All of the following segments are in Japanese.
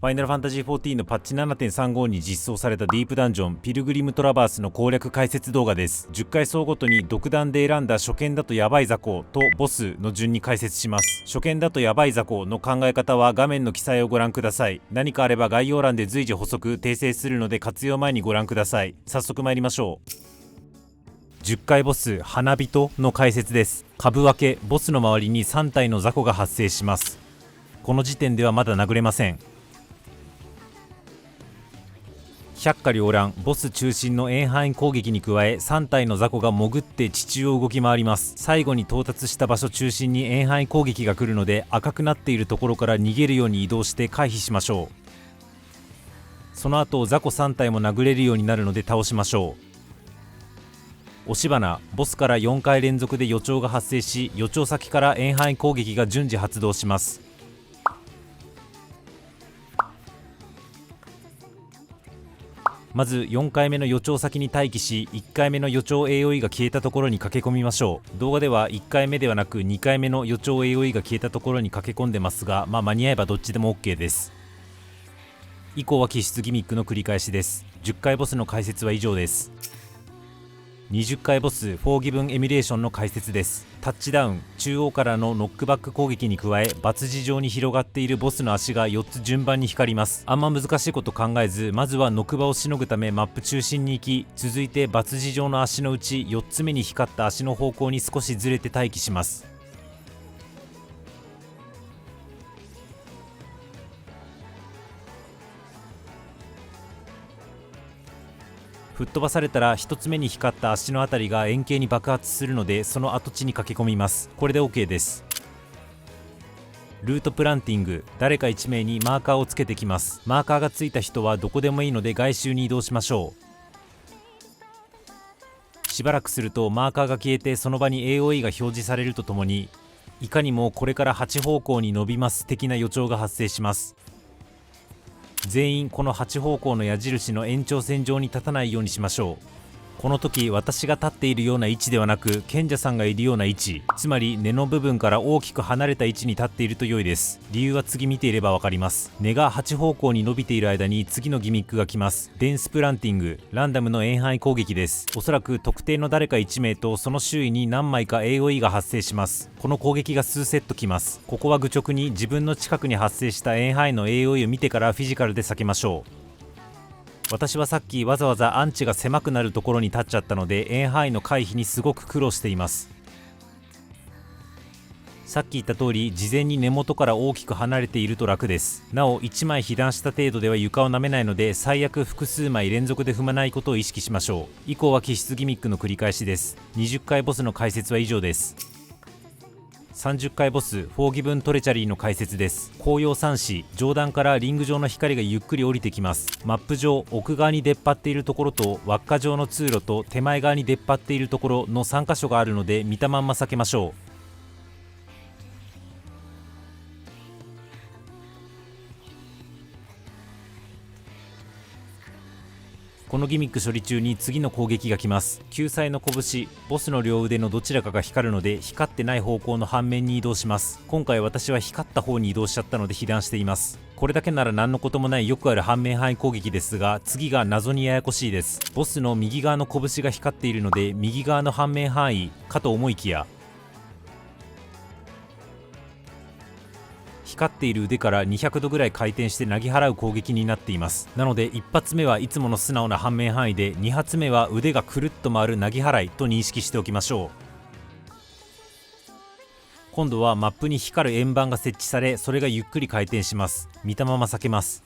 ファイナルファンタジー14のパッチ 7.35 に実装されたディープダンジョンピルグリムトラバースの攻略解説動画です。10回走ごとに独断で選んだ初見だとヤバい雑魚とボスの順に解説します。初見だとヤバい雑魚の考え方は画面の記載をご覧ください。何かあれば概要欄で随時補足訂正するので活用前にご覧ください。早速参りましょう。10回ボス花人の解説です。株分けボスの周りに3体の雑魚が発生します。この時点ではまだ殴れません。百花繚乱ボス中心の遠範囲攻撃に加え3体の雑魚が潜って地中を動き回ります。最後に到達した場所中心に遠範囲攻撃が来るので赤くなっているところから逃げるように移動して回避しましょう。その後雑魚3体も殴れるようになるので倒しましょう。押し花ボスから4回連続で予兆が発生し予兆先から遠範囲攻撃が順次発動します。まず4回目の予兆先に待機し1回目の予兆 AOE が消えたところに駆け込みましょう。動画では1回目ではなく2回目の予兆 AOE が消えたところに駆け込んでますが、間に合えばどっちでも OK です。以降は気質ギミックの繰り返しです。10回ボスの解説は以上です。20回ボスフォーギブンエミュレーションの解説です。タッチダウン中央からのノックバック攻撃に加えバツ字状に広がっているボスの足が4つ順番に光ります。あんま難しいこと考えずまずはノクバをしのぐためマップ中心に行き、続いてバツ字状の足のうち4つ目に光った足の方向に少しずれて待機します。吹っ飛ばされたら1つ目に光った足のあたりが円形に爆発するのでその跡地に駆け込みます。これで OK です。ルートプランティング誰か1名にマーカーをつけてきます。マーカーがついた人はどこでもいいので外周に移動しましょう。しばらくするとマーカーが消えてその場に AOE が表示されるとともにいかにもこれから8方向に伸びます的な予兆が発生します。全員この8方向の矢印の延長線上に立たないようにしましょう。この時私が立っているような位置ではなく賢者さんがいるような位置、つまり根の部分から大きく離れた位置に立っていると良いです。理由は次見ていればわかります。根が8方向に伸びている間に次のギミックが来ます。デンスプランティングランダムの遠範囲攻撃です。おそらく特定の誰か1名とその周囲に何枚か AOE が発生します。この攻撃が数セットきます。ここは愚直に自分の近くに発生した遠範囲の AOE を見てからフィジカルで避けましょう。私はさっきわざわざアンチが狭くなるところに立っちゃったので遠範囲の回避にすごく苦労しています。さっき言った通り事前に根元から大きく離れていると楽です。なお1枚被弾した程度では床を舐めないので最悪複数枚連続で踏まないことを意識しましょう。以降は気質ギミックの繰り返しです。20回ボスの解説は以上です。30回ボスフォーギブントレチャリーの解説です。紅葉3子上段からリング状の光がゆっくり降りてきます。マップ上奥側に出っ張っているところと輪っか状の通路と手前側に出っ張っているところの3箇所があるので見たまんま避けましょう。このギミック処理中に次の攻撃が来ます。救済の拳ボスの両腕のどちらかが光るので光ってない方向の反面に移動します。今回私は光った方に移動しちゃったので被弾しています。これだけなら何のこともないよくある反面範囲攻撃ですが次が謎にややこしいです。ボスの右側の拳が光っているので右側の反面範囲かと思いきや光っている腕から200度ぐらい回転して投げ払う攻撃になっています。なので1発目はいつもの素直な反面範囲で2発目は腕がくるっと回る投げ払いと認識しておきましょう。今度はマップに光る円盤が設置されそれがゆっくり回転します。見たまま避けます。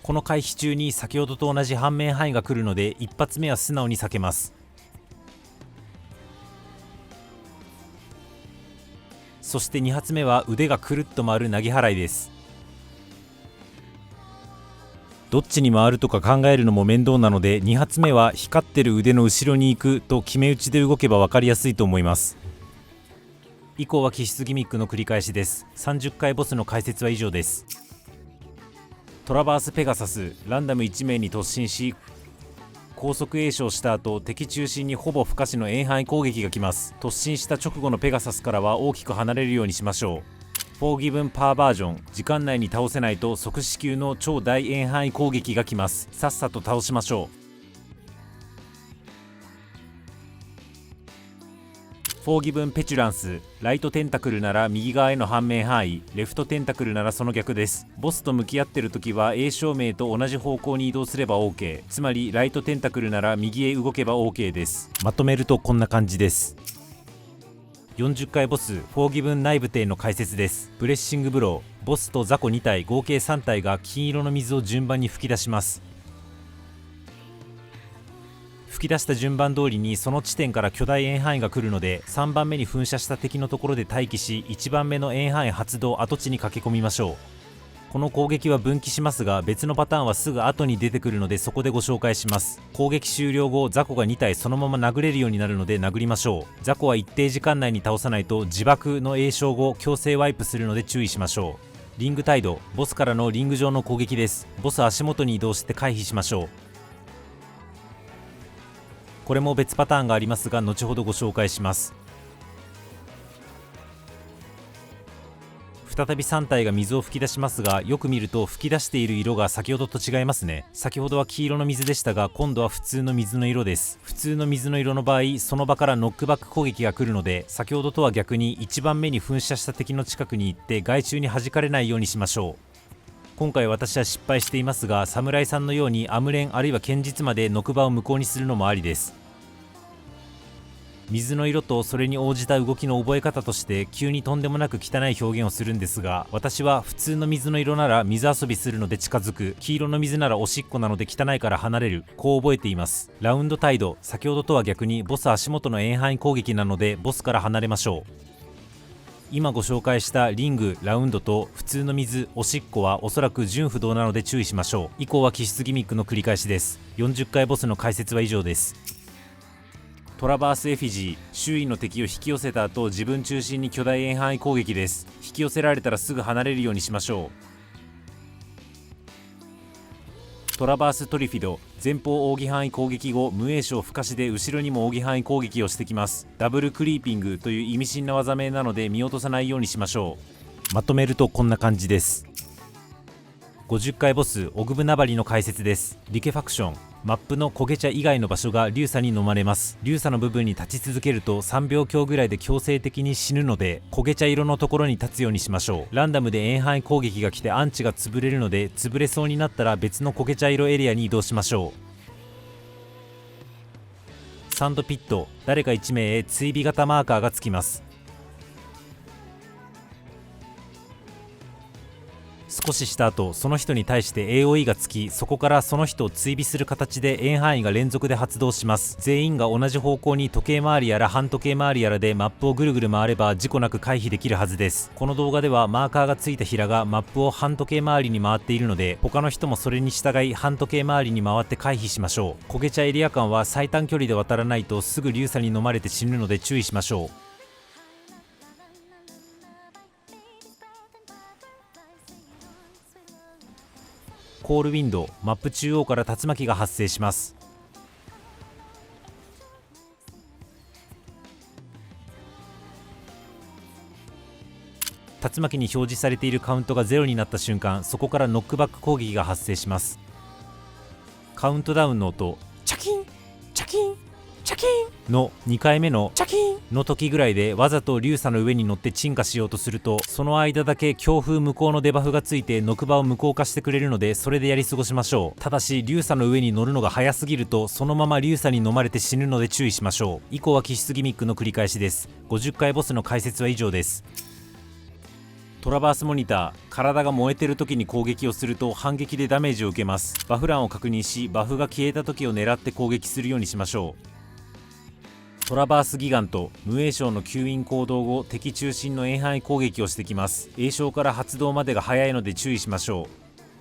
この回避中に先ほどと同じ反面範囲が来るので1発目は素直に避けます。そして2発目は腕がくるっと回る投げ払いです。どっちに回るとか考えるのも面倒なので2発目は光ってる腕の後ろに行くと決め打ちで動けば分かりやすいと思います。以降は気質ギミックの繰り返しです。30回ボスの解説は以上です。トラバースペガサスランダム1名に突進し高速詠唱した後敵中心にほぼ不可視の遠範囲攻撃が来ます。突進した直後のペガサスからは大きく離れるようにしましょう。フォーギブンパーバージョン。時間内に倒せないと即死級の超大円範囲攻撃が来ます。さっさと倒しましょう。フォーギブンペチュランス。ライトテンタクルなら右側への反面範囲、レフトテンタクルならその逆です。ボスと向き合ってる時は A 照明と同じ方向に移動すれば OK。 つまりライトテンタクルなら右へ動けば OK です。まとめるとこんな感じです。40回ボスフォーギブン内部艇の解説です。ブレッシングブロー。ボスと雑魚2体合計3体が金色の水を順番に吹き出します。吹き出した順番通りにその地点から巨大円範囲が来るので、3番目に噴射した敵のところで待機し、1番目の円範囲発動跡地に駆け込みましょう。この攻撃は分岐しますが、別のパターンはすぐ後に出てくるので、そこでご紹介します。攻撃終了後、雑魚が2体そのまま殴れるようになるので殴りましょう。雑魚は一定時間内に倒さないと自爆の詠唱後強制ワイプするので注意しましょう。リングタイド。ボスからのリング上の攻撃です。ボス足元に移動して回避しましょう。これも別パターンがありますが、後ほどご紹介します。再び3体が水を吹き出しますが、よく見ると吹き出している色が先ほどと違いますね。先ほどは黄色の水でしたが、今度は普通の水の色です。普通の水の色の場合、その場からノックバック攻撃が来るので、先ほどとは逆に1番目に噴射した敵の近くに行って害虫に弾かれないようにしましょう。今回私は失敗していますが、侍さんのようにアムレンあるいは剣術までノクバを無効にするのもありです。水の色とそれに応じた動きの覚え方として急にとんでもなく汚い表現をするんですが、私は普通の水の色なら水遊びするので近づく、黄色の水ならおしっこなので汚いから離れる、こう覚えています。ラウンドタイド。先ほどとは逆にボス足元の円範囲攻撃なのでボスから離れましょう。今ご紹介したリング、ラウンドと普通の水、おしっこはおそらく順不動なので注意しましょう。以降は気質ギミックの繰り返しです。40回ボスの解説は以上です。トラバースエフィジー。周囲の敵を引き寄せた後、自分中心に巨大円範囲攻撃です。引き寄せられたらすぐ離れるようにしましょう。トラバーストリフィド。前方扇範囲攻撃後、無影響不可視で後ろにも扇範囲攻撃をしてきます。ダブルクリーピングという意味深な技名なので見落とさないようにしましょう。まとめるとこんな感じです。50回ボスオグブナバリの解説です。リケファクション。マップの焦げ茶以外の場所が硫砂に飲まれます。硫砂の部分に立ち続けると3秒強ぐらいで強制的に死ぬので、焦げ茶色のところに立つようにしましょう。ランダムで円範囲攻撃が来てアンチが潰れるので、潰れそうになったら別の焦げ茶色エリアに移動しましょう。サンドピット。誰か1名へ追尾型マーカーがつきます。少しした後、その人に対して AOE がつき、そこからその人を追尾する形で円範囲が連続で発動します。全員が同じ方向に時計回りやら半時計回りやらでマップをぐるぐる回れば事故なく回避できるはずです。この動画ではマーカーがついたヒラがマップを半時計回りに回っているので、他の人もそれに従い半時計回りに回って回避しましょう。焦げ茶エリア間は最短距離で渡らないとすぐ硫砂に飲まれて死ぬので注意しましょう。コールウィンド。マップ中央から竜巻が発生します。竜巻に表示されているカウントが0になった瞬間、そこからノックバック攻撃が発生します。カウントダウンの音、チャキンチャキンチャキンの2回目のチャキンの時ぐらいでわざと硫砂の上に乗って鎮火しようとすると、その間だけ強風無効のデバフがついてノクバを無効化してくれるので、それでやり過ごしましょう。ただし硫砂の上に乗るのが早すぎるとそのまま硫砂に飲まれて死ぬので注意しましょう。以降は気質ギミックの繰り返しです。50回ボスの解説は以上です。トラバースモニター。体が燃えてる時に攻撃をすると反撃でダメージを受けます。バフ欄を確認し、バフが消えた時を狙って攻撃するようにしましょう。トラバースギガント。無影響の吸引行動後、敵中心の円範囲攻撃をしてきます。栄唱から発動までが早いので注意しましょ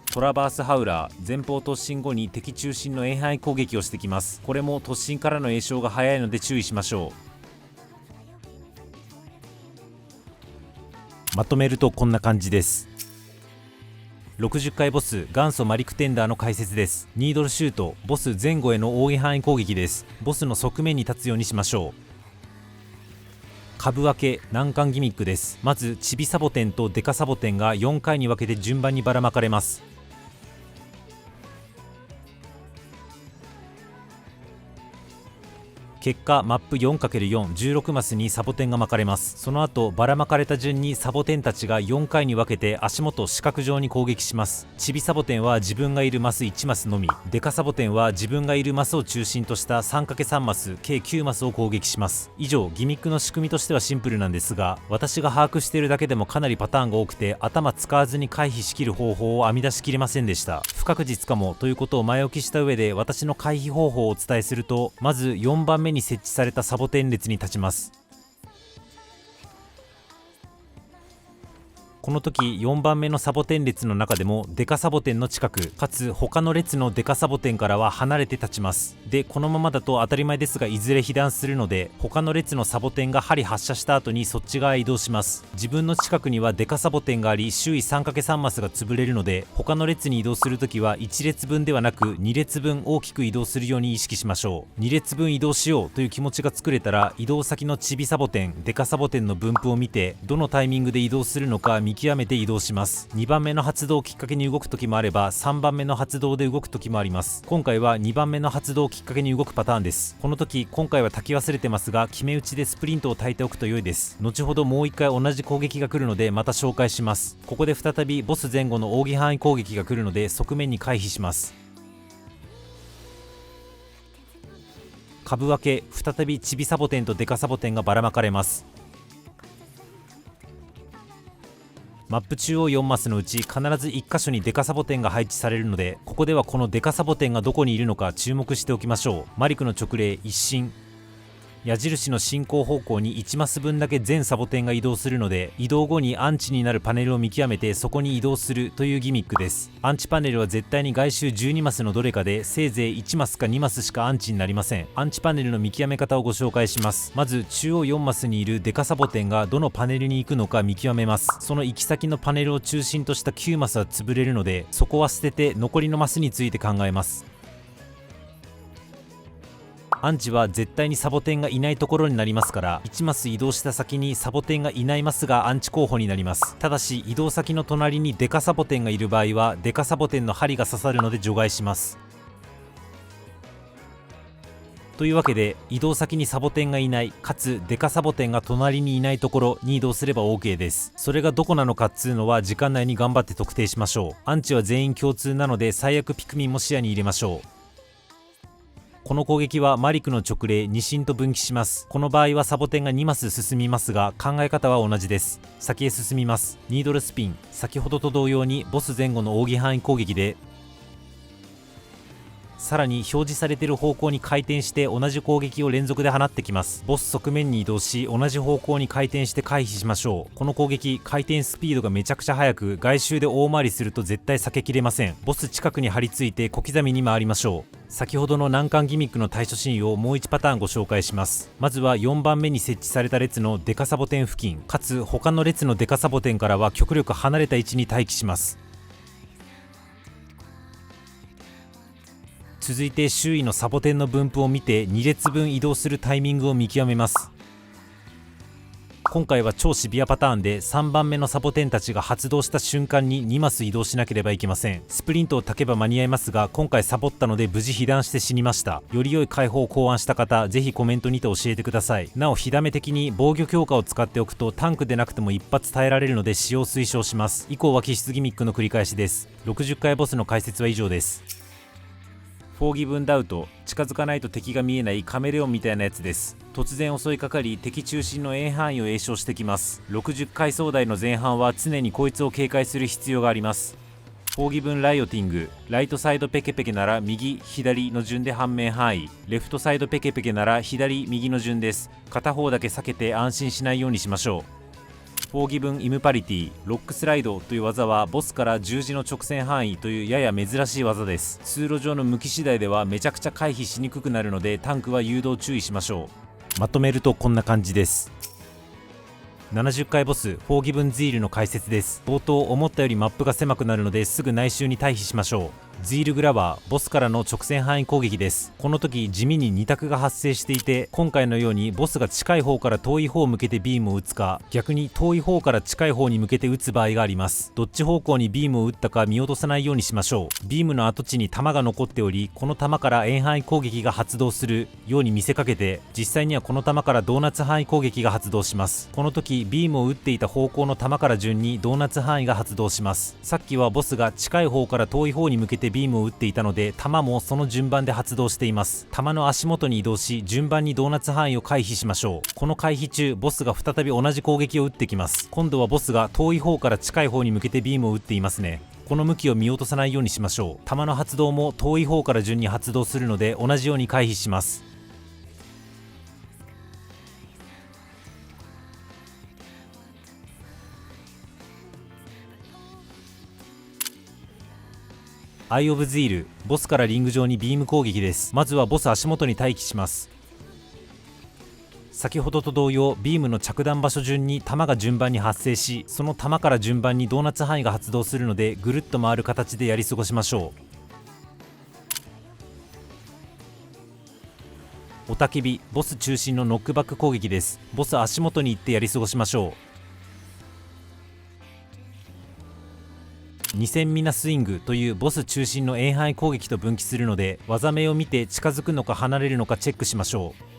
う。トラバースハウラー。前方突進後に敵中心の円範囲攻撃をしてきます。これも突進からの栄唱が早いので注意しましょう。まとめるとこんな感じです。60回ボス元祖マリクテンダーの解説です。ニードルシュート。ボス前後への扇範囲攻撃です。ボスの側面に立つようにしましょう。株分け難関ギミックです。まずチビサボテンとデカサボテンが4回に分けて順番にばらまかれます。結果マップ 4×416 マスにサボテンが巻かれます。その後ばらまかれた順にサボテンたちが4回に分けて足元四角状に攻撃します。チビサボテンは自分がいるマス1マスのみ、デカサボテンは自分がいるマスを中心とした 3×3 マス計9マスを攻撃します。以上、ギミックの仕組みとしてはシンプルなんですが、私が把握しているだけでもかなりパターンが多くて頭使わずに回避しきる方法を編み出しきれませんでした。不確実かもということを前置きした上で私の回避方法をお伝えすると、まず4番目に設置されたサボテン列に立ちます。この時4番目のサボテン列の中でもデカサボテンの近くかつ他の列のデカサボテンからは離れて立ちます。でこのままだと当たり前ですがいずれ被弾するので、他の列のサボテンが針発射した後にそっち側へ移動します。自分の近くにはデカサボテンがあり周囲 3×3 マスが潰れるので、他の列に移動するときは1列分ではなく2列分大きく移動するように意識しましょう。2列分移動しようという気持ちが作れたら、移動先のチビサボテンデカサボテンの分布を見てどのタイミングで移動するのか見極めて移動します。2番目の発動をきっかけに動く時もあれば3番目の発動で動く時もあります。今回は2番目の発動をきっかけに動くパターンです。この時今回は焚き忘れてますが、決め打ちでスプリントを焚いておくと良いです。後ほどもう一回同じ攻撃が来るのでまた紹介します。ここで再びボス前後の奥義範囲攻撃が来るので側面に回避します。株分け再びチビサボテンとデカサボテンがばらまかれます。マップ中央4マスのうち必ず1箇所にデカサボテンが配置されるので、ここではこのデカサボテンがどこにいるのか注目しておきましょう。マリクの直令一進、矢印の進行方向に1マス分だけ全サボテンが移動するので、移動後にアンチになるパネルを見極めてそこに移動するというギミックです。アンチパネルは絶対に外周12マスのどれかでせいぜい1マスか2マスしかアンチになりません。アンチパネルの見極め方をご紹介します。まず中央4マスにいるデカサボテンがどのパネルに行くのか見極めます。その行き先のパネルを中心とした9マスは潰れるので、そこは捨てて残りのマスについて考えます。アンチは絶対にサボテンがいないところになりますから、1マス移動した先にサボテンがいないマスがアンチ候補になります。ただし移動先の隣にデカサボテンがいる場合はデカサボテンの針が刺さるので除外します。というわけで移動先にサボテンがいないかつデカサボテンが隣にいないところに移動すれば OK です。それがどこなのかっつうのは時間内に頑張って特定しましょう。アンチは全員共通なので最悪ピクミンも視野に入れましょう。この攻撃はマリクの直令2進と分岐します。この場合はサボテンが2マス進みますが考え方は同じです。先へ進みます。ニードルスピン、先ほどと同様にボス前後の奥義範囲攻撃でさらに表示されている方向に回転して同じ攻撃を連続で放ってきます。ボス側面に移動し同じ方向に回転して回避しましょう。この攻撃回転スピードがめちゃくちゃ速く、外周で大回りすると絶対避けきれません。ボス近くに張り付いて小刻みに回りましょう。先ほどの難関ギミックの対処シーンをもう1パターンご紹介します。まずは4番目に設置された列のデカサボテン付近かつ他の列のデカサボテンからは極力離れた位置に待機します。続いて周囲のサボテンの分布を見て2列分移動するタイミングを見極めます。今回は超シビアパターンで3番目のサボテンたちが発動した瞬間に2マス移動しなければいけません。スプリントを焚けば間に合いますが今回サボったので無事被弾して死にました。より良い解放を考案した方ぜひコメントにて教えてください。なお火ダメ的に防御強化を使っておくとタンクでなくても一発耐えられるので使用推奨します。以降は気質ギミックの繰り返しです。60回ボスの解説は以上です。フォーギブンダウト、近づかないと敵が見えないカメレオンみたいなやつです。突然襲いかかり敵中心の円範囲を詠唱してきます。60階層台の前半は常にこいつを警戒する必要があります。フォーギブンライオティング、ライトサイドペケペケなら右左の順で半面範囲、レフトサイドペケペケなら左右の順です。片方だけ避けて安心しないようにしましょう。フォーギブンイムパリティ、ロックスライドという技はボスから十字の直線範囲というやや珍しい技です。通路上の向き次第ではめちゃくちゃ回避しにくくなるのでタンクは誘導注意しましょう。まとめるとこんな感じです。70回ボスフォーギブンズイルの解説です。冒頭思ったよりマップが狭くなるのですぐ内周に退避しましょう。ズイルグラバー、ボスからの直線範囲攻撃です。この時地味に2択が発生していて、今回のようにボスが近い方から遠い方を向けてビームを打つか、逆に遠い方から近い方に向けて打つ場合があります。どっち方向にビームを打ったか見落とさないようにしましょう。ビームの跡地に弾が残っており、この弾から円範囲攻撃が発動するように見せかけて、実際にはこの弾からドーナツ範囲攻撃が発動します。この時ビームを打っていた方向の弾から順にドーナツ範囲が発動します。さっきはボスが近い方から遠い方に向けてビームを打っていたので、弾もその順番で発動しています。弾の足元に移動し、順番にドーナツ範囲を回避しましょう。この回避中、ボスが再び同じ攻撃を打ってきます。今度はボスが遠い方から近い方に向けてビームを打っていますね。この向きを見落とさないようにしましょう。弾の発動も遠い方から順に発動するので、同じように回避します。アイ・オブ・ズイル、ボスからリング上にビーム攻撃です。まずはボス足元に待機します。先ほどと同様、ビームの着弾場所順に弾が順番に発生し、その弾から順番にドーナツ範囲が発動するので、ぐるっと回る形でやり過ごしましょう。雄たけび、ボス中心のノックバック攻撃です。ボス足元に行ってやり過ごしましょう。2000ミナスイングというボス中心の円範囲攻撃と分岐するので、技名を見て近づくのか離れるのかチェックしましょう。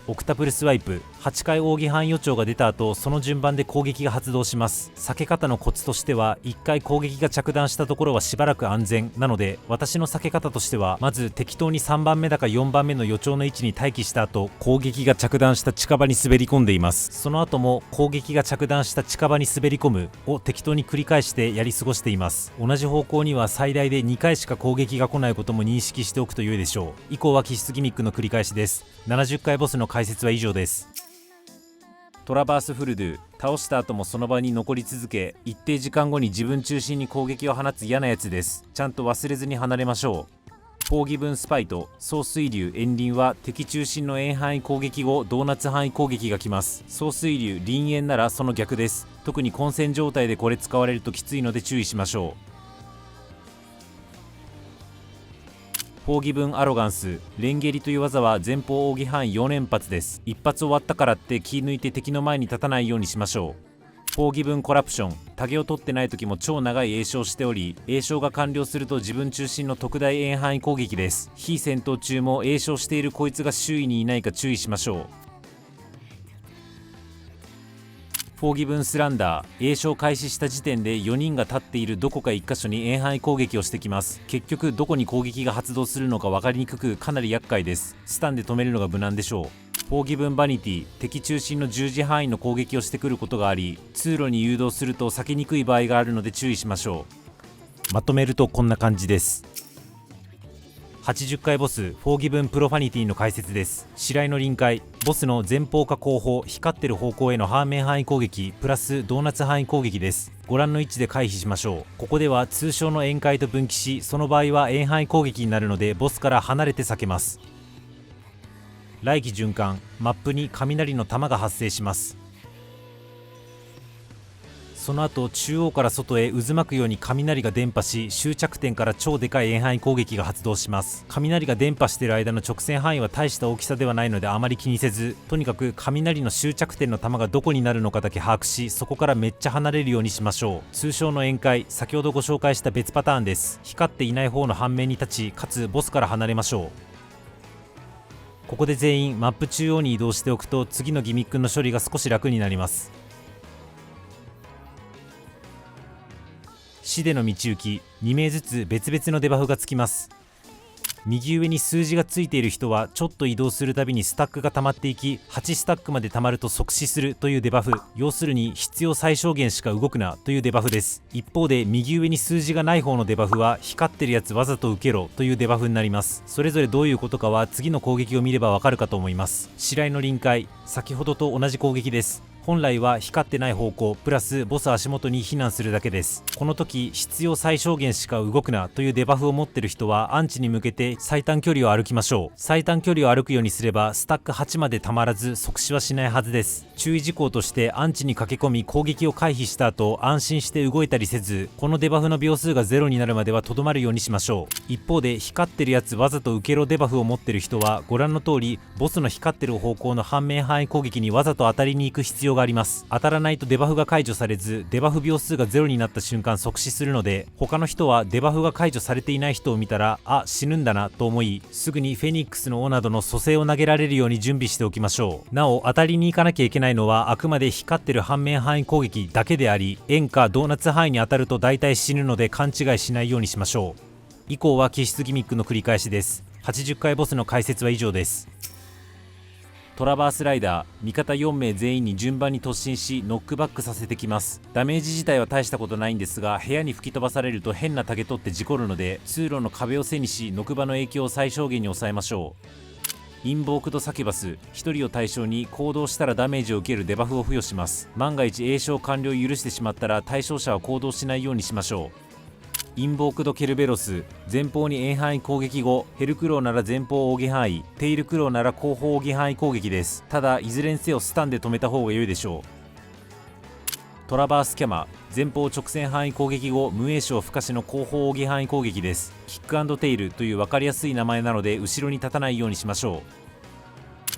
オクタプルスワイプ、8回奥義範囲予兆が出た後、その順番で攻撃が発動します。避け方のコツとしては、1回攻撃が着弾したところはしばらく安全なので、私の避け方としては、まず適当に3番目だか4番目の予兆の位置に待機した後、攻撃が着弾した近場に滑り込んでいます。その後も攻撃が着弾した近場に滑り込むを適当に繰り返してやり過ごしています。同じ方向には最大で2回しか攻撃が来ないことも認識しておくと良いでしょう。以降は気質ギミックの繰り返しです。70回ボスの解説は以上です。トラバースフルドゥ、倒した後もその場に残り続け、一定時間後に自分中心に攻撃を放つ嫌なやつです。ちゃんと忘れずに離れましょう。フォーギブンスパイト、総水流炎輪は敵中心の円範囲攻撃後ドーナツ範囲攻撃が来ます。総水流輪炎ならその逆です。特に混戦状態でこれ使われるときついので注意しましょう。フォーギブンアロガンス、レンゲリという技は前方奥義範囲4連発です。一発終わったからって気抜いて敵の前に立たないようにしましょう。フォーギブンコラプション、タゲを取ってない時も超長い詠唱しており、詠唱が完了すると自分中心の特大円範囲攻撃です。非戦闘中も詠唱しているこいつが周囲にいないか注意しましょう。フォーギブンスランダー、詠唱開始した時点で4人が立っているどこか1箇所に円範囲攻撃をしてきます。結局どこに攻撃が発動するのか分かりにくく、かなり厄介です。スタンで止めるのが無難でしょう。フォーギブンバニティ、敵中心の十字範囲の攻撃をしてくることがあり、通路に誘導すると避けにくい場合があるので注意しましょう。まとめるとこんな感じです。80回ボス、フォーギブンプロファニティの解説です。白井の臨界、ボスの前方か後方、光ってる方向への反面範囲攻撃、プラスドーナツ範囲攻撃です。ご覧の位置で回避しましょう。ここでは通称の宴会と分岐し、その場合は円範囲攻撃になるので、ボスから離れて避けます。来季循環、マップに雷の玉が発生します。その後中央から外へ渦巻くように雷が伝播し、終着点から超でかい円範囲攻撃が発動します。雷が伝播している間の直線範囲は大した大きさではないのであまり気にせず、とにかく雷の終着点の玉がどこになるのかだけ把握し、そこからめっちゃ離れるようにしましょう。通称の宴会、先ほどご紹介した別パターンです。光っていない方の反面に立ち、かつボスから離れましょう。ここで全員マップ中央に移動しておくと、次のギミックの処理が少し楽になります。死での道行き、2名ずつ別々のデバフがつきます。右上に数字がついている人はちょっと移動するたびにスタックが溜まっていき、8スタックまで溜まると即死するというデバフ、要するに必要最小限しか動くなというデバフです。一方で右上に数字がない方のデバフは、光ってるやつわざと受けろというデバフになります。それぞれどういうことかは次の攻撃を見ればわかるかと思います。白井の臨界、先ほどと同じ攻撃です。本来は光ってない方向プラスボス足元に避難するだけです。この時必要最小限しか動くなというデバフを持ってる人はアンチに向けて最短距離を歩きましょう。最短距離を歩くようにすればスタック8までたまらず即死はしないはずです。注意事項としてアンチに駆け込み攻撃を回避した後安心して動いたりせず、このデバフの秒数が0になるまではとどまるようにしましょう。一方で光ってるやつわざと受けろデバフを持ってる人はご覧の通りボスの光ってる方向の反面範囲攻撃にわざと当たりに行く必要があります。当たらないとデバフが解除されずデバフ秒数が0になった瞬間即死するので、他の人はデバフが解除されていない人を見たら死ぬんだなと思いすぐにフェニックスの尾などの蘇生を投げられるように準備しておきましょう。なお当たりに行かなきゃいけないのはあくまで光ってる反面範囲攻撃だけであり、円かドーナツ範囲に当たると大体死ぬので勘違いしないようにしましょう。以降は気質ギミックの繰り返しです。80回ボスの解説は以上です。トラバースライダー、味方4名全員に順番に突進しノックバックさせてきます。ダメージ自体は大したことないんですが、部屋に吹き飛ばされると変なタゲ取って事故るので通路の壁を背にしノクバの影響を最小限に抑えましょう。インボークドサキバス、1人を対象に行動したらダメージを受けるデバフを付与します。万が一詠唱完了を許してしまったら対象者は行動しないようにしましょう。インボークドケルベロス、前方に遠範囲攻撃後ヘルクローなら前方扇範囲、テイルクローなら後方扇範囲攻撃です。ただいずれにせよスタンで止めた方が良いでしょう。トラバースキャマ、前方直線範囲攻撃後無影響不可視の後方扇範囲攻撃です。キック&テイルという分かりやすい名前なので後ろに立たないようにしましょう。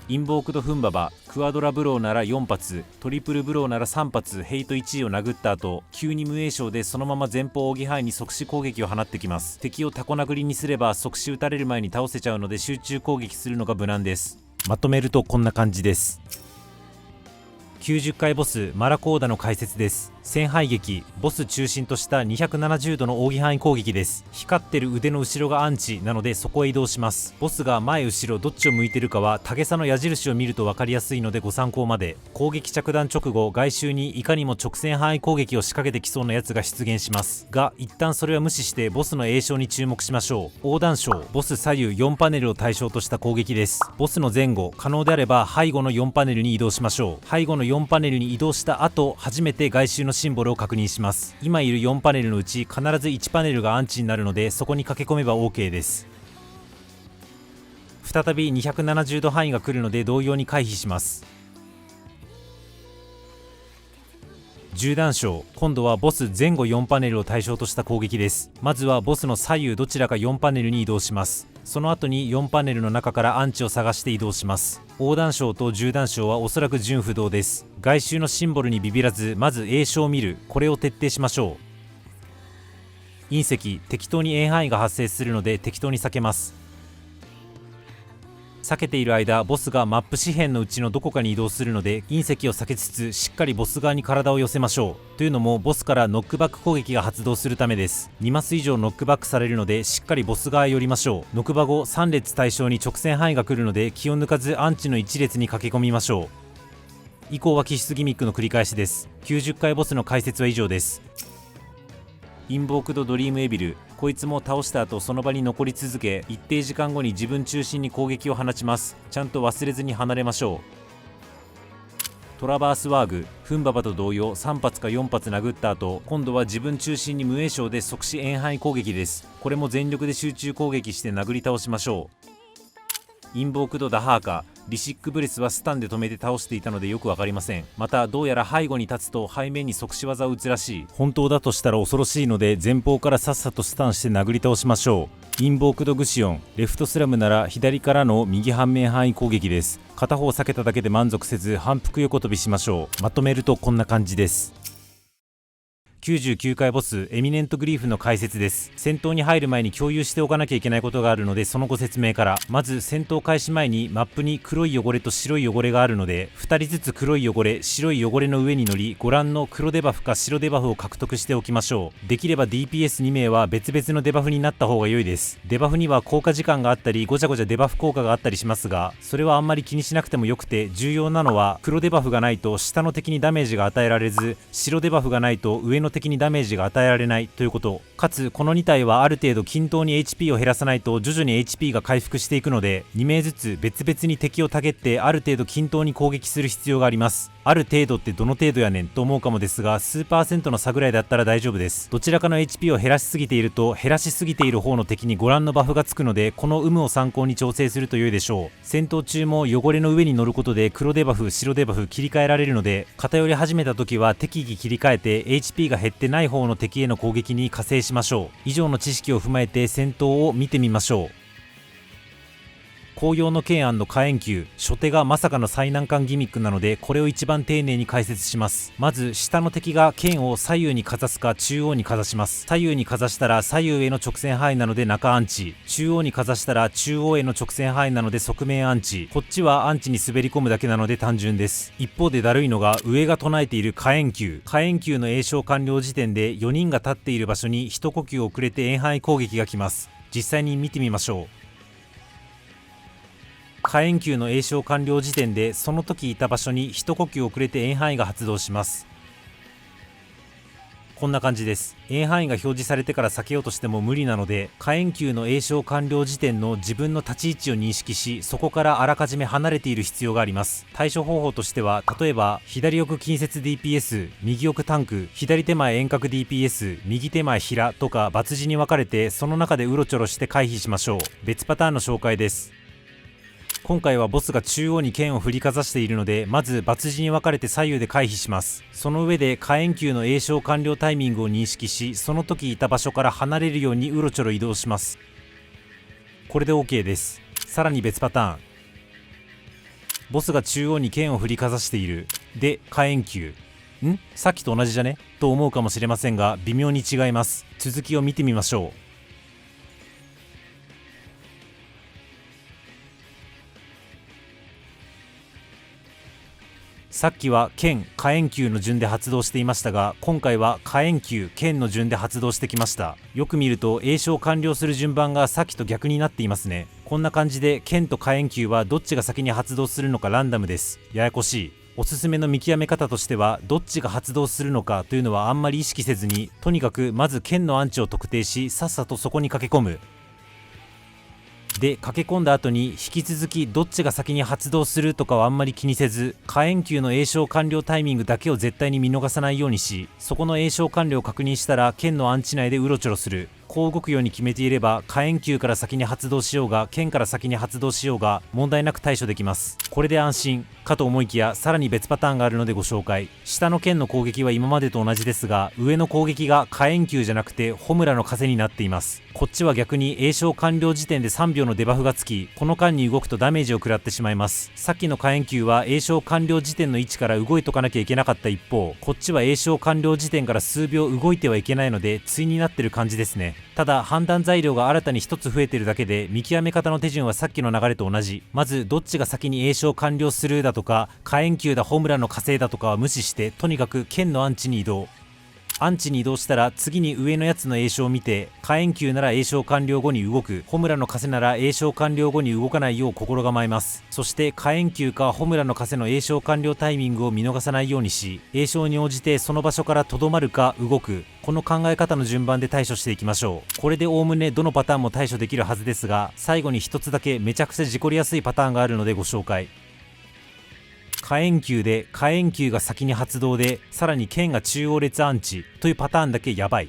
インボークドフンババ、クワドラブローなら4発、トリプルブローなら3発ヘイト1位を殴った後急に無影響でそのまま前方扇範囲に即死攻撃を放ってきます。敵をタコ殴りにすれば即死打たれる前に倒せちゃうので集中攻撃するのが無難です。まとめるとこんな感じです。90回ボスマラコーダの解説です。戦敗撃、ボス中心とした270度の扇範囲攻撃です。光ってる腕の後ろがアンチなのでそこへ移動します。ボスが前後ろどっちを向いてるかはタゲ差の矢印を見ると分かりやすいのでご参考まで。攻撃着弾直後外周にいかにも直線範囲攻撃を仕掛けてきそうなやつが出現しますが、一旦それは無視してボスの栄唱に注目しましょう。横断章、ボス左右4パネルを対象とした攻撃です。ボスの前後可能であれば背後の4パネルに移動しましょう。背後の4パネルに移動した後初めて外周のシンボルを確認します。今いる4パネルのうち必ず1パネルがアンチになるのでそこに駆け込めば OK です。再び270度範囲が来るので同様に回避します。銃弾章、今度はボス前後4パネルを対象とした攻撃です。まずはボスの左右どちらか4パネルに移動します。その後に4パネルの中からアンチを探して移動します。横断章と銃弾章はおそらく順不動です。外周のシンボルにビビらずまず栄唱を見る、これを徹底しましょう。隕石、適当に円範囲が発生するので適当に避けます。避けている間ボスがマップ四辺のうちのどこかに移動するので隕石を避けつつしっかりボス側に体を寄せましょう。というのもボスからノックバック攻撃が発動するためです。2マス以上ノックバックされるのでしっかりボス側へ寄りましょう。ノクバ後3列対象に直線範囲が来るので気を抜かずアンチの1列に駆け込みましょう。以降は気質ギミックの繰り返しです。90回ボスの解説は以上です。インボークドドリームエビル、こいつも倒した後その場に残り続け一定時間後に自分中心に攻撃を放ちます。ちゃんと忘れずに離れましょう。トラバースワーグ、フンババと同様3発か4発殴った後今度は自分中心に無影響で即死遠範囲攻撃です。これも全力で集中攻撃して殴り倒しましょう。インボークドダハーカ、リシックブレスはスタンで止めて倒していたのでよくわかりません。またどうやら背後に立つと背面に即死技を打つらしい。本当だとしたら恐ろしいので前方からさっさとスタンして殴り倒しましょう。インボークドグシオン、レフトスラムなら左からの右半面範囲攻撃です。片方避けただけで満足せず反復横跳びしましょう。まとめるとこんな感じです。99回ボスエミネントグリーフの解説です。戦闘に入る前に共有しておかなきゃいけないことがあるのでそのご説明から。まず戦闘開始前にマップに黒い汚れと白い汚れがあるので2人ずつ黒い汚れ白い汚れの上に乗りご覧の黒デバフか白デバフを獲得しておきましょう。できれば DPS2 名は別々のデバフになった方が良いです。デバフには効果時間があったりごちゃごちゃデバフ効果があったりしますがそれはあんまり気にしなくてもよくて、重要なのは黒デバフがないと下の敵にダメージが与えられず白デバフがないと上の敵にダメージが与えられないということ。かつこの2体はある程度均等に HP を減らさないと徐々に HP が回復していくので2名ずつ別々に敵をたげってある程度均等に攻撃する必要があります。ある程度ってどの程度やねんと思うかもですが、数パーセントの差ぐらいだったら大丈夫です。どちらかの HP を減らしすぎていると、減らしすぎている方の敵にご覧のバフがつくので、この有無を参考に調整すると良いでしょう。戦闘中も汚れの上に乗ることで黒デバフ、白デバフ切り替えられるので、偏り始めた時は適宜切り替えて HP が減ってない方の敵への攻撃に加勢しましょう。以上の知識を踏まえて戦闘を見てみましょう。紅葉の剣&火炎球、初手がまさかの最難関ギミックなので、これを一番丁寧に解説します。まず下の敵が剣を左右にかざすか中央にかざします。左右にかざしたら左右への直線範囲なので中アンチ、中央にかざしたら中央への直線範囲なので側面アンチ、こっちはアンチに滑り込むだけなので単純です。一方でだるいのが上が唱えている火炎球。火炎球の詠唱完了時点で4人が立っている場所に一呼吸遅れて遠範囲攻撃が来ます。実際に見てみましょう。火炎球の詠唱完了時点でその時いた場所に一呼吸遅れて遠範囲が発動します。こんな感じです。遠範囲が表示されてから避けようとしても無理なので、火炎球の詠唱完了時点の自分の立ち位置を認識し、そこからあらかじめ離れている必要があります。対処方法としては、例えば左奥近接 DPS、右奥タンク、左手前遠隔 DPS、右手前平とか抜字に分かれて、その中でうろちょろして回避しましょう。別パターンの紹介です。今回はボスが中央に剣を振りかざしているので、まず抜字に分かれて左右で回避します。その上で火炎球の詠唱完了タイミングを認識し、その時いた場所から離れるようにうろちょろ移動します。これで OK です。さらに別パターン。ボスが中央に剣を振りかざしている。で、火炎球。さっきと同じじゃねと思うかもしれませんが、微妙に違います。続きを見てみましょう。さっきは剣、火炎球の順で発動していましたが、今回は火炎球、剣の順で発動してきました。よく見ると詠唱完了する順番がさっきと逆になっていますね。こんな感じで剣と火炎球はどっちが先に発動するのかランダムです。ややこしい。おすすめの見極め方としては、どっちが発動するのかというのはあんまり意識せずに、とにかくまず剣のアンチを特定し、さっさとそこに駆け込む。で、駆け込んだ後に引き続きどっちが先に発動するとかはあんまり気にせず、火炎球の詠唱完了タイミングだけを絶対に見逃さないようにし、そこの詠唱完了を確認したら剣のアンチ内でうろちょろする。こう動くように決めていれば、火炎球から先に発動しようが剣から先に発動しようが問題なく対処できます。これで安心かと思いきや、さらに別パターンがあるのでご紹介。下の剣の攻撃は今までと同じですが、上の攻撃が火炎球じゃなくて穂村の風になっています。こっちは逆に詠唱完了時点で3秒のデバフがつき、この間に動くとダメージを食らってしまいます。さっきの火炎球は詠唱完了時点の位置から動いとかなきゃいけなかった一方、こっちは詠唱完了時点から数秒動いてはいけないので対になってる感じですね。ただ判断材料が新たに1つ増えてるだけで、見極め方の手順はさっきの流れと同じ。まずどっちが先に詠唱完了するだとか、火炎球だホムラの火星だとかは無視して、とにかく剣のアンチに移動。アンチに移動したら次に上のやつの詠唱を見て、火炎球なら詠唱完了後に動く、ホムラの風なら詠唱完了後に動かないよう心構えます。そして火炎球かホムラの風の詠唱完了タイミングを見逃さないようにし、詠唱に応じてその場所からとどまるか動く、この考え方の順番で対処していきましょう。これでおおむねどのパターンも対処できるはずですが、最後に一つだけめちゃくちゃ事故りやすいパターンがあるのでご紹介。火炎球で火炎球が先に発動で、さらに剣が中央列アンチというパターンだけやばい。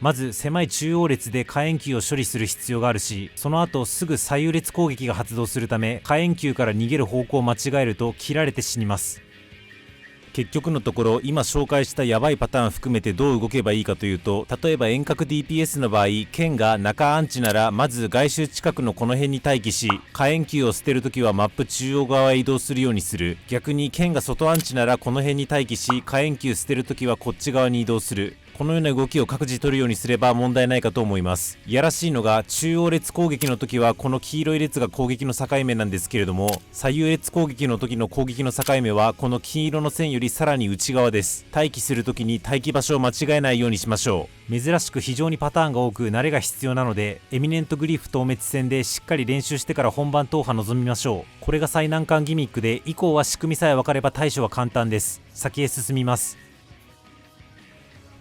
まず狭い中央列で火炎球を処理する必要があるし、その後すぐ左右列攻撃が発動するため、火炎球から逃げる方向を間違えると切られて死にます。結局のところ、今紹介したヤバいパターン含めてどう動けばいいかというと、例えば遠隔 DPS の場合、剣が中アンチならまず外周近くのこの辺に待機し、火炎球を捨てるときはマップ中央側へ移動するようにする。逆に剣が外アンチならこの辺に待機し、火炎球捨てるときはこっち側に移動する。このような動きを各自取るようにすれば問題ないかと思います。いやらしいのが、中央列攻撃の時はこの黄色い列が攻撃の境目なんですけれども、左右列攻撃の時の攻撃の境目はこの金色の線よりさらに内側です。待機する時に待機場所を間違えないようにしましょう。珍しく非常にパターンが多く慣れが必要なので、エミネントグリフ透滅戦でしっかり練習してから本番踏破臨みましょう。これが最難関ギミックで、以降は仕組みさえ分かれば対処は簡単です。先へ進みます。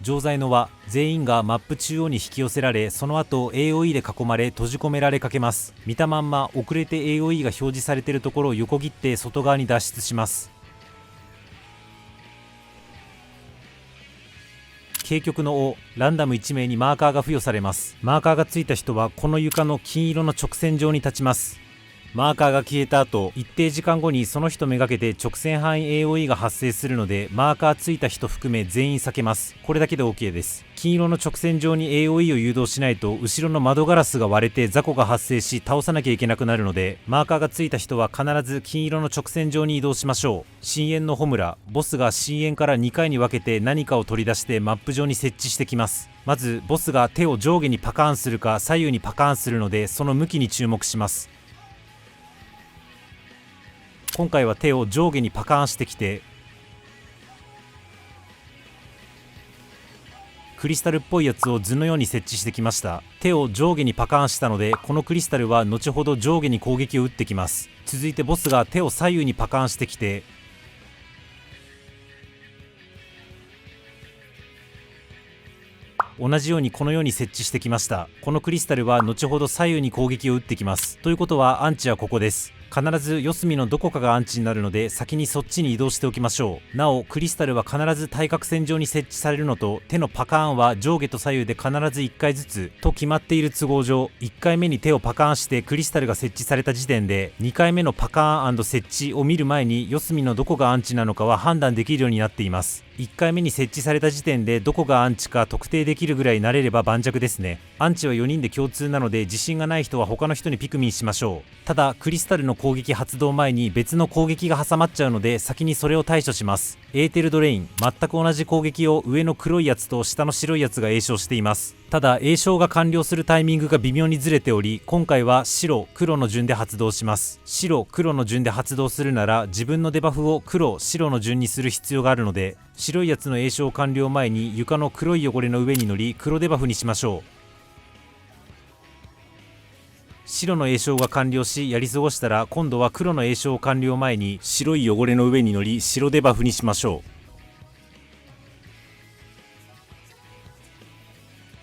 錠剤の輪、全員がマップ中央に引き寄せられ、その後 AOE で囲まれ閉じ込められかけます。見たまんま遅れて AOE が表示されているところを横切って外側に脱出します。渓谷の尾、ランダム1名にマーカーが付与されます。マーカーがついた人はこの床の金色の直線上に立ちます。マーカーが消えた後、一定時間後にその人めがけて直線範囲 AOE が発生するので、マーカーついた人含め全員避けます。これだけで OK です。金色の直線上に AOE を誘導しないと、後ろの窓ガラスが割れて雑魚が発生し倒さなきゃいけなくなるので、マーカーがついた人は必ず金色の直線上に移動しましょう。深淵のホムラ、ボスが深淵から2回に分けて何かを取り出してマップ上に設置してきます。まずボスが手を上下にパカーンするか左右にパカーンするので、その向きに注目します。今回は手を上下にパカーンしてきて、クリスタルっぽいやつを図のように設置してきました。手を上下にパカーンしたので、このクリスタルは後ほど上下に攻撃を打ってきます。続いてボスが手を左右にパカーンしてきて、同じようにこのように設置してきました。このクリスタルは後ほど左右に攻撃を打ってきます。ということはアンチはここです。必ず四隅のどこかがアンチになるので、先にそっちに移動しておきましょう。なおクリスタルは必ず対角線上に設置されるのと、手のパカーンは上下と左右で必ず1回ずつと決まっている都合上、1回目に手をパカーンしてクリスタルが設置された時点で、2回目のパカーン&設置を見る前に四隅のどこがアンチなのかは判断できるようになっています。1回目に設置された時点でどこがアンチか特定できるぐらい慣れれば盤石ですね。アンチは4人で共通なので、自信がない人は他の人にピクミンしましょう。ただクリスタルの攻撃発動前に別の攻撃が挟まっちゃうので、先にそれを対処します。エーテルドレイン、全く同じ攻撃を上の黒いやつと下の白いやつが詠唱しています。ただ詠唱が完了するタイミングが微妙にずれており、今回は白黒の順で発動します。白黒の順で発動するなら、自分のデバフを黒白の順にする必要があるので、白いやつの詠唱完了前に床の黒い汚れの上に乗り黒デバフにしましょう。白の詠唱が完了しやり過ごしたら、今度は黒の詠唱完了前に白い汚れの上に乗り白デバフにしましょう。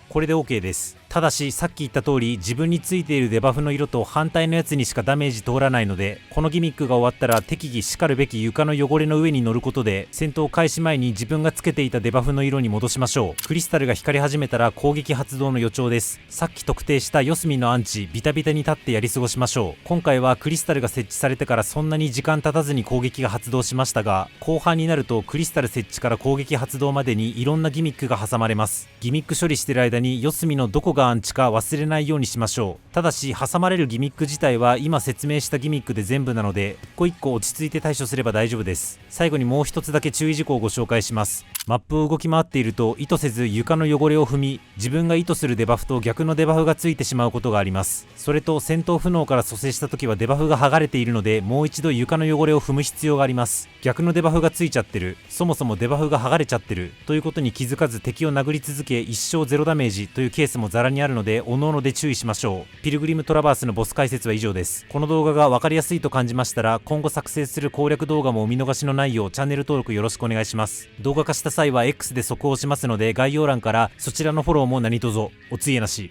これで OK です。ただしさっき言った通り、自分についているデバフの色と反対のやつにしかダメージ通らないので、このギミックが終わったら適宜しかるべき床の汚れの上に乗ることで、戦闘開始前に自分がつけていたデバフの色に戻しましょう。クリスタルが光り始めたら攻撃発動の予兆です。さっき特定した四隅のアンチビタビタに立ってやり過ごしましょう。今回はクリスタルが設置されてからそんなに時間経たずに攻撃が発動しましたが、後半になるとクリスタル設置から攻撃発動までにいろんなギミックが挟まれます。ギミック処理してる間に四隅のどこがアンチか忘れないようにしましょう。ただし挟まれるギミック自体は今説明したギミックで全部なので、一個一個落ち着いて対処すれば大丈夫です。最後にもう一つだけ注意事項をご紹介します。マップを動き回っていると意図せず床の汚れを踏み、自分が意図するデバフと逆のデバフがついてしまうことがあります。それと戦闘不能から蘇生した時はデバフが剥がれているので、もう一度床の汚れを踏む必要があります。逆のデバフがついちゃってる、そもそもデバフが剥がれちゃってるということに気づかず敵を殴り続け一生0ダメージというケースもザラにあるので、各々で注意しましょう。ピルグリムトラバースのボス解説は以上です。この動画が分かりやすいと感じましたら、今後作成する攻略動画もお見逃しのないようチャンネル登録よろしくお願いします。動画化した際は X で速報しますので、概要欄からそちらのフォローも何卒おつげなし。